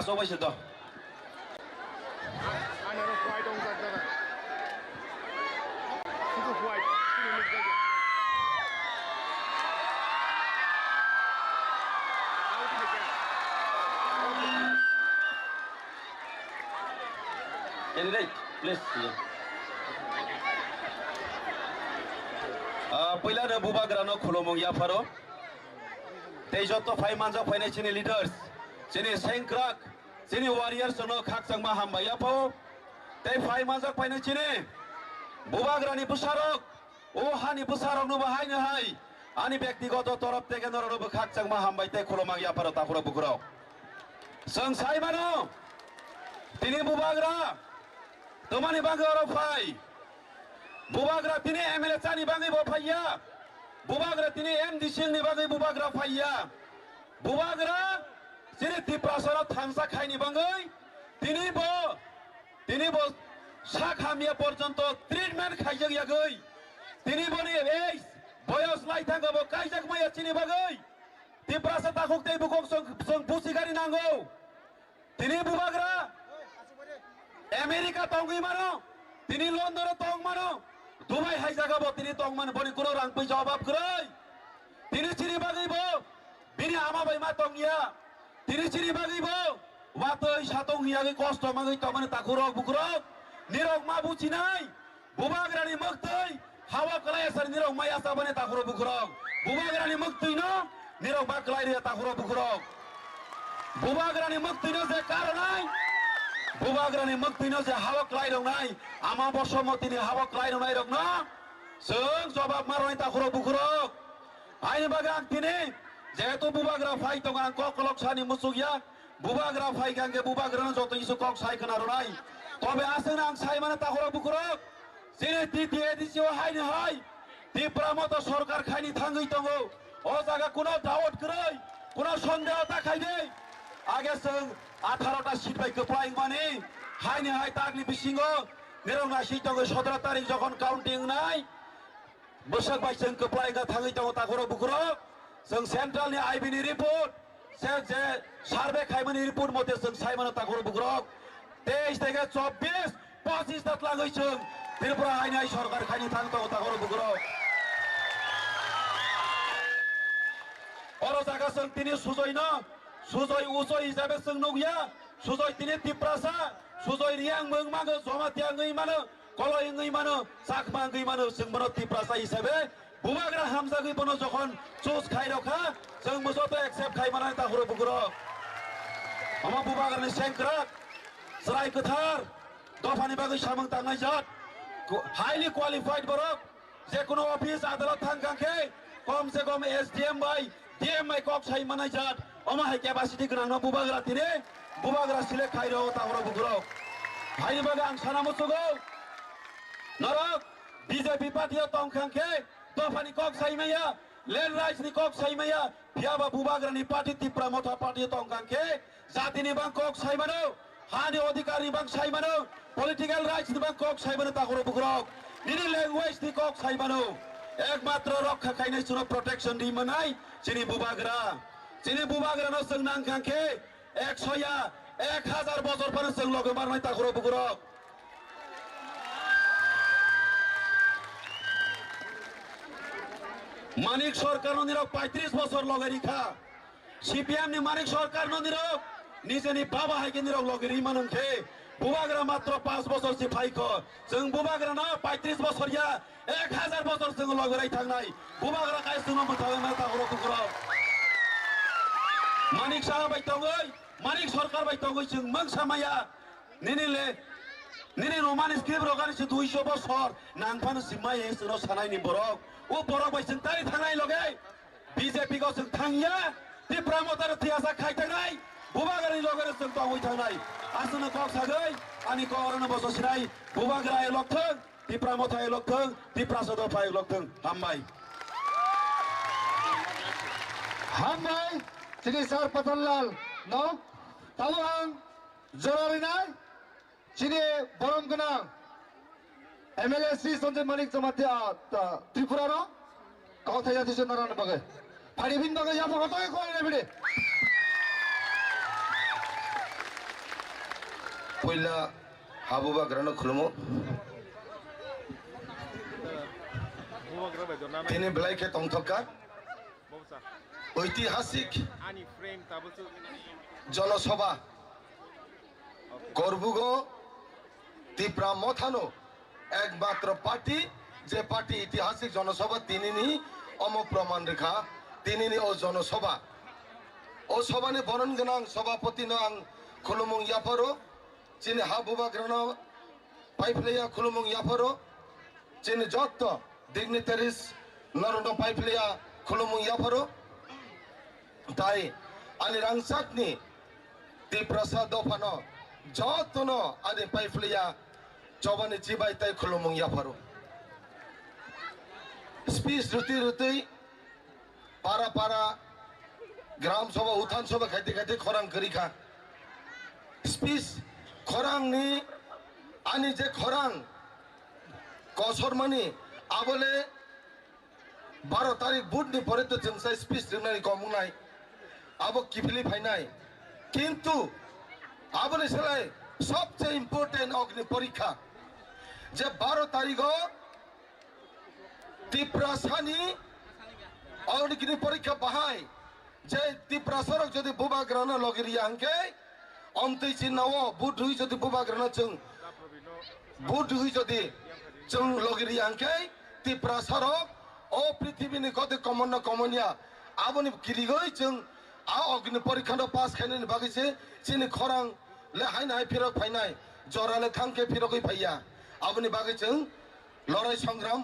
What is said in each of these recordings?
paso ba siya to? Ano ro white dong sakta na. Itu white. Ini mix aja. Out ni kya? Candidate, please. पहिला नो बुबाग्रानो खुलुमं याफारो तेजतो फाइ मानजा फाइनाय चिनि लिडार्स चिनि सेंक्राक चिनि वारियर्स नो खाकसांमा हामबा याफो ते फाइ मानजा फाइनाय चिनि बुबाग्रानि बुसारक ओ हानि बुसारक नो बाहायनो हाय आनि व्यक्तिगत तरफ तेगे नरनो खाकसांमा हामबाय ते खुलुमं याफारो ताखुरा बुकुराव जों साइमानो तिनि बुबाग्रा तमानि बागोरो फाइ बुबाग्रा तिनी एमएलए चानी बागै बफाइया बुबाग्रा तिनी एमडीसी नि बागै बुबाग्रा फाइया बुबाग्रा जेरै तिप्रासरा थांसा खाइनि बागै तिनी बो साखामिया पर्यन्त ट्रिटमेन्ट खाइजों यागै तिनी बनि एस बयस लाइथांगबो काइजक माया चिनि बागै तिप्रासा ताखुक तै बुकक जों बुसिगारि नांगौ तिनी बुबाग्रा अमेरिका तंगै मानो तिनी लन्डन तंग मानो दुबाई हाइजागाबो तिनी तंग मानो बनि कुरो रां पै जवाब गरै तिनी चिनि बागैबो बिनि आमा बायमा तंगिया तिनी चिनि बागैबो वातै सातंग हियागै कष्ट मागै तमाने ताखुरक बुकुरक निरक मा बुचिनाय बुबाग्रानि मक्तै हावा कलाय सर निरक माया साबने ताखुरक बुकुरक बुबाग्रानि मक्तै न निरक बा कलाय रे ताखुरक बुकुरक बुबाग्रानि मक्तै न जे कारनाय बुबाग्रानि मक्तैनो जे हावक लाइ दंनाय आमा बसमतिनि हावक लाइ दंनाय रं न जों जवाब मारनाय ताखुरक बुकुरक आइनि बागै आं तिनि जेहेतु बुबाग्रा फाइ दं आं ककलक सानि मुसुगिया बुबाग्रा फाइ गांगे बुबाग्रानो जत इसे कक साइ खोनारनाय तबे आसोन आं साइ माने ताखुरक बुकुरक जेने तिति एदिसिओ हाइनो हाय तिप्रा मत सरकार खाइनि थांगै दङो अ जागा कुनो दावत गरै कुनो सन्देह ताखाइदै आगे जों 18टा सीट बाय कप्लाइं माने हाइनो हाय तागनि बिसिङो निरंगा सीटङो 17 तारिख जखन काउन्टिं नाय बोसक बाय जों कप्लाइंगा थाङै दङ ताखुरक बुकुरक जों सेन्ट्रेलनि आइबिनि रिपोर्ट से जे सार्वे खाइमानि रिपोर्ट मते जों साइमानो ताखुरक बुकुरक 23 থেকে 24 25 तक लागै जों त्रिपुरा हाइनो हाय सरकार खाइनि थां दङ ताखुरक बुकुरक अरो जागा जों तिनि सुजय न सुजय उसय हिसाबै जों नगिया सुजय तिनि तिप्रासा सुजय रियां मों मागो जमातिया ngै मानो कलय ngै मानो साखमा ngै मानो जों बनो तिप्रासा हिसाबै बुबाग्रा हामजागै बनो जखन चुज खाइ रखा जों मोसोत एक्सेप्ट खाइ माने ताखुरक बुकुरक अमा बुबाग्रानि सेंक्राक सराय कथार दफानि बागै सामं तांनाय जात हाइली क्वालिफाइड बरक जे कोनो अफिस आदालत थां गांखे कम से कम एसडीएम बाय डीएम बाय कक साइ मानाय जात अमा हाय केपासिटी गोनां न बुबाग्रा तिने बुबाग्रा सिलेक्ट खाइरो ताखुरक बुकुरक हाइनि बागै आं साना मुसुगौ नरक बीजेपी पार्टी तंखांखे दफानि कक साइमाया लेन राइट्सनि कक साइमाया फियाबा बुबाग्रानि पार्टी तिप्रा मथा पार्टी तंखांखे जातिनि बां कक साइमानो हानि अधिकारनि बां साइमानो पलिटिकल राइट्सनि बां कक साइमानो ताखुरक बुकुरक निनि लैंग्वेजनि कक साइमानो एकमात्र रक्षा खाइनाय सुनो प्रोटेक्शन दि मोनाय चिनि बुबाग्रा चिनि बुबाग्रानो जों नांखांखे 100 1000 बছর পরে जों लगे मारनाय ताखुरक बुकुरक मानिक सरकार निरक 35 বছর लगे रिखा सीपीएम नि मानिक सरकार निरक निजेनि बाबा हाइके निरक लगे रिमानंखे बुबाग्रा मात्र 5 বছর सि फाइख जों बुबाग्रा न 35 বছর या 1000 বছর जों लगे राय थांनाय बुबाग्रा काय जों मथावे मा ताखुरक बुकुरक मानिक साहा बाय तंगै मानिक सरकार बाय तंगै जों मंग सामाया निनिले निनि रोमानि स्क्रिप्ट रगानि 200 বছর नांफानो सिमाय एसनो सानायनि बरक ओ बरक बाय जों तारि थांनाय लगे बीजेपी को जों थांया तिप्रा मतार थियासा खाइ थांनाय बुबाग्रानि लगे जों तंगै थांनाय आसनो कक सागै आनि करन बससिनाय बुबाग्रा लक्थों तिप्रा मथा लक्थों तिप्रा सदफाय लक्थों हामबाय Sini Sar Patanlal no Taluang Zorarinai Sini Borom Genang MLA Sri Sanjay Manik Jamatia Tripura no Kau thaya dise naran bagai Phari bin bagai ya photo ko ne bide পয়লা হাবুবা গ্রানো খুলমো তিনি বেলাইকে তংথকা ঐতিহাসিক জনসভা গর্বুগ ত্রিপুরা মথানো একমাত্র পার্টি যে পার্টি ঐতিহাসিক জনসভা তিনি অম প্রমাণ রেখা তিনি ও জনসভা ও সভানি বরণ গোনাং সভাপতি আং খুলুমুং ইয়াফারো চিনি হাবুবা গ্রান পাইফ্লেয়া খুলুমুং ইয়াফারো চিনি যত ডিগনিটারিস নরন পাইফ্লেয়া খুলুমুং ইয়াফারো তাই আনি রাংসাকনি ত্রিপ্রাসা দফানো যতন আনি পাইফ্লেয়া চবানি চিবাই তাই খুলুমুং ইয়াফারো স্পিচ রুতি রুতি পারা পারা গ্রাম সভা উত্থান সভা খাইতে খাইতে খরাং করিখা স্পিচ খরাং নি আনি যে খরাং কসর মানি আবলে 12 তারিখ বুট নি পরে তো জনসাই স্পিচ দিনানি কমুনাই আবো কিফিলি ফাইনাই কিন্তু আবলে সেলাই সবচেয়ে ইম্পর্টেন্ট অগ্নি পরীক্ষা যে 12 তারিখ ত্রিপ্রাসানি অগ্নি পরীক্ষা বাহাই যে ত্রিপ্রাসরক যদি বুবা গ্রানা লগিরিয়া আঙ্কে অন্তই চিন্নাও বুট হুই যদি বুবা গ্রানা চং বুট হুই যদি চং লগিরিয়া আঙ্কে ত্রিপ্রাসরক ও পৃথিবীনি কত কমন কমনিয়া আবনি কিরিগই চং আ অগ্নি পরীক্ষা পাস খাইনি বাগিছে চিনি খরাং লে হাইনাই ফিরক ফাইনাই জরালে থাংকে ফিরকই ফাইয়া আবনি বাগিছে লড়াই সংগ্রাম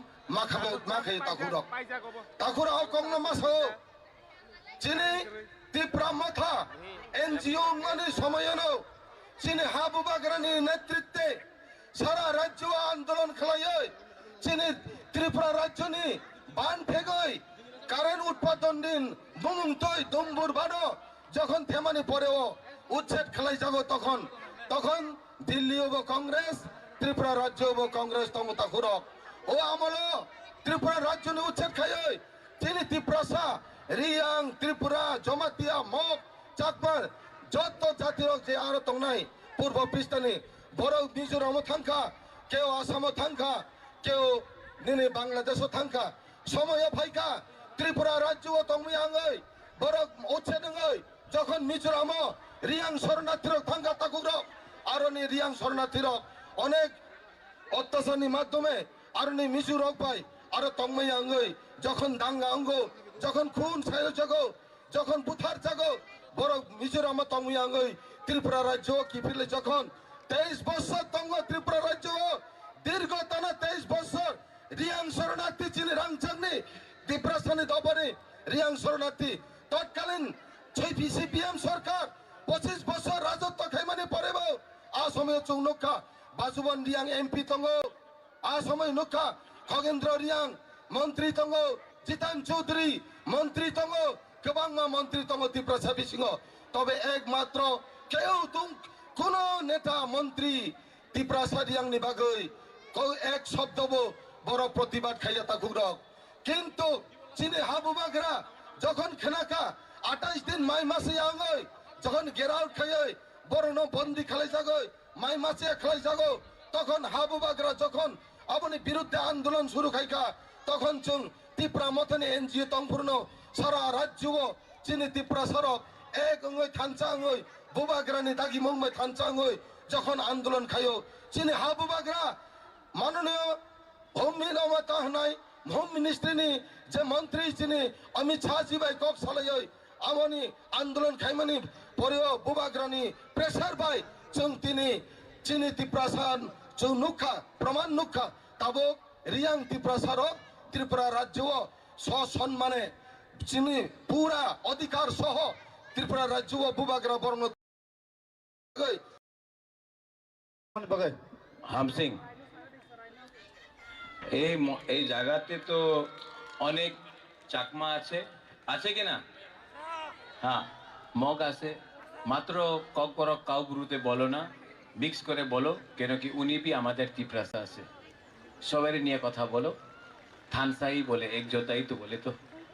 মাখাই তাকুরক কংনা মাসো চিনি ত্রিপুরা মাথা এনজিও মানে সময়নো চিনি হাবুবা গ্রানি নেতৃত্বে সারা রাজ্য আন্দোলন খেলাই চিনি ত্রিপুরা রাজ্যনি বান ফেগই কারেন্ট উৎপাদন দিন বুমুং তৈ দুম্বুর বানো যখন থেমানি পরেও উচ্ছেদ খেলাই যাব তখন তখন দিল্লি হব কংগ্রেস ত্রিপুরা রাজ্য হব কংগ্রেস তমতা খুরক ও আমল ত্রিপুরা রাজ্য উচ্ছেদ খাই তিনি ত্রিপ্রাসা রিয়াং ত্রিপুরা জমাতিয়া মগ চাকমার যত জাতির যে আরো তংনাই পূর্ব পৃষ্ঠানি বড় মিজোরাম থাঙ্কা কেউ আসাম থাঙ্কা কেউ নিনে বাংলাদেশ থাঙ্কা সময় ফাইকা ত্রিপুরা রাজ্য তংমি আঙ্গই বড় উচ্ছেদ যখন মিজোরাম রিয়াং শরণার্থীর থাঙ্কা তাকুরক আরো নি রিয়াং শরণার্থীর অনেক অত্যাচারনি মাধ্যমে আর নি মিজু রক পাই আরো তংমাই আঙ্গই যখন দাঙ্গা অঙ্গ যখন খুন ছায় জাগো যখন বুথার জাগো বড় মিজোরাম তংমি আঙ্গই ত্রিপুরা রাজ্য কি ফিরলে যখন 23 বছর তঙ্গ ত্রিপুরা রাজ্য দীর্ঘ টানা 23 বছর রিয়াং শরণার্থী চিনি রাংচাংনি ত্রিপ্রাসানি দবরে রিয়াং শরণার্থী তৎকালীন সিপিএম সরকার 25 বছর রাজত্ব খাইমানি পরেব আসমে চৌনকা বাসুবন রিয়াং এমপি তঙ্গ আসমে নকা খগেন্দ্র রিয়াং মন্ত্রী তঙ্গ জিতান চৌধুরী মন্ত্রী তঙ্গ গোবাংমা মন্ত্রী তঙ্গ ত্রিপ্রাসা বিসিংহ তবে একমাত্র কেউ কোন নেতা মন্ত্রী ত্রিপ্রাসা রিয়াংনি বাগৈ এক শব্দব বড় প্রতিবাদ খাইয়া তাকুরক কিন্তু চিনি হাবুবাগরা যখন খেনাকা 28 দিন মাই মাসে আঙ্গই যখন গেরাউট খাই বড় বন্দি খেলাই যাগই মাই মাসে খেলাই যাগো তখন হাবুবাগরা যখন আপনি বিরুদ্ধে আন্দোলন শুরু খাইকা তখন চুং ত্রিপুরা মতনে এনজিও তংপূর্ণ সারা রাজ্য চিনি ত্রিপুরা সরক এক অঙ্গই থানচা অঙ্গই বুবাগ্রানি দাগি মুম্বাই থানচা অঙ্গই যখন আন্দোলন খাইও চিনি হাবুবাগরা মাননীয় হোম হোম মিনিস্ট্রিনি যে মন্ত্রী চিনি অমিত শাহ জিবাই কক সালাই আমনি আন্দোলন খাইমানি পরেও বুবাগ্রানি প্রেসার পাই চুং তিনি চিনি ত্রিপ্রাসান চৌ নুখা প্রমাণ নুখা তাবক রিয়াং ত্রিপ্রাসারক ত্রিপুরা রাজ্য সসম্মানে চিনি পুরা অধিকার সহ ত্রিপুরা রাজ্য বুবাগ্রা বর্ণ হাম সিং এই জায়গাতে তো অনেক চাকমা আছে আছে কিনা হ্যাঁ মগ আছে মাত্র কক করক কাউ গুরুতে বলো না মিক্স করে বলো কেন কি উনি भी আমাদের ত্রিপ্রাসা আছে সবাই নিয়ে কথা বলো थानसा ही बोले एक जोता ही तो बोले तो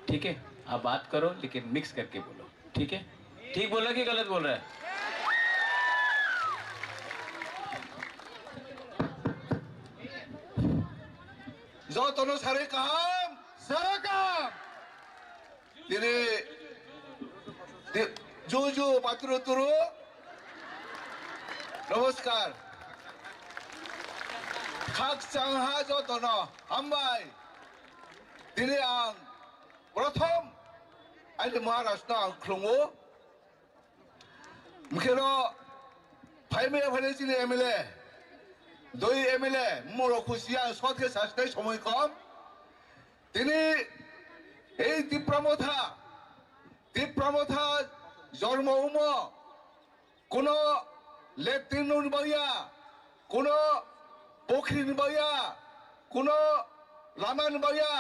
ठीक है आप बात करो लेकिन मिक्स करके बोलो ठीक है ठीक बोल रहा है कि गलत बोल रहा है যতন সারে কাহাম Sarakam. তিনি জুজু পাত্র তুরু নমস্কার খাক চাংহা যতন হামবাই তিনি আং প্রথম আইনি মহারাষ্ট্র আং খুলুঙ্গু মুখের ফাইমে ফাইনে চিনি এমএলএ দুই এমএলএ মোর খুশিয়া সৎকে শাসনে সময় কম তিনি এই তীব্রমথা জন্ম কোন লেট্রিন বইয়া কোন পুখরি বইয়া কোন লামান বইয়া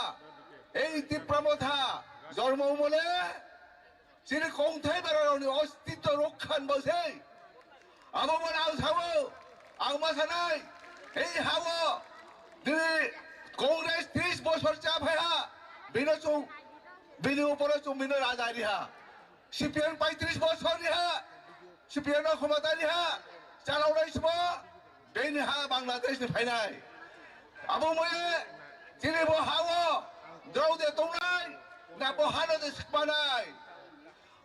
এই তীব্রমথা জন্মলে যিনি কংথাই বেড়ানি অস্তিত্ব রক্ষান বসে আমার আউ সাবো আউ মাসানাই এই হাবো দিদি কংগ্রেস 30 বছর চাপ হ্যা বিনি উপরে চুমিনো রাজা রিহা সিপিএম 35 বছর রিহা সিপিএম ক্ষমতা রিহা চালাউনাই সব বেনি হা বাংলাদেশ ফাইনাই আবো ময়ে যিনি বো হাবো দ্রৌদে তংনাই না বহানো সিকমানাই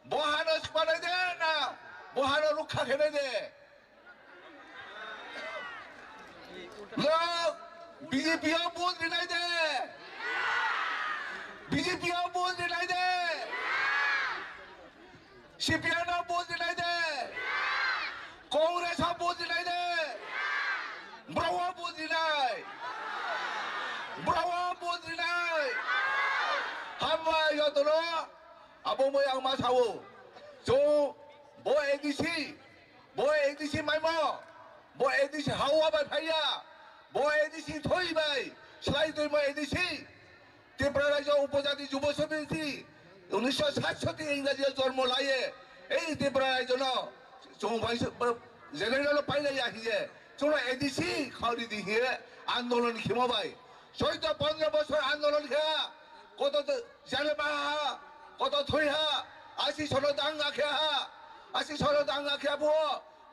বহানো সিকমানাই দে না বহানো রক্ষা খেনে দে লোক বিজেপি বুঝ নাই দে বিজেপি বুঝ নাই দে সিপিএম বুঝ নাই দে কংগ্রেস বুঝ নাই দে ব্রাউ বুঝ নাই হামবাই যতন আবো মই আং মা সাবো জো বো এডিসি মাইমো বো এডিসি হাওয়া বাই ফাইয়া বো ADC থইবাই sly Taim ADC Tripura রাজ্য উপজাতি যুব সমিতি 1967 ইংরেজি জন্ম লাইয়ে এই ত্রিপুরা রাজ্য জেনারেল পাইলাই আহিয়ে চলো এডিসি খাওয়ারি দিয়ে আন্দোলন খিমাবাই 14-15 বছর আন্দোলন খেয়া কত জালে বাহা কত থইহা 80 সন দাঙ্গা খেয়া বো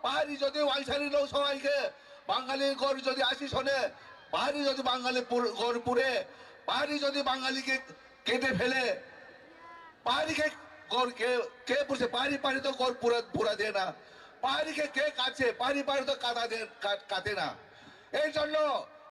পাহাড়ি যদি ওয়াইসারি লোক সবাইকে বাঙালি গড় যদি 80 সনে পাহাড়ি যদি বাঙালি গড় পুরে পাহাড়ি যদি বাঙালিকে কেটে ফেলে পাহাড়িকে গড় কে পুষে পাহাড়ি তো গড় পুরা দেয় না পাহাড়িকে কে কাছে পাহাড়ি তো কাটে না এই জন্য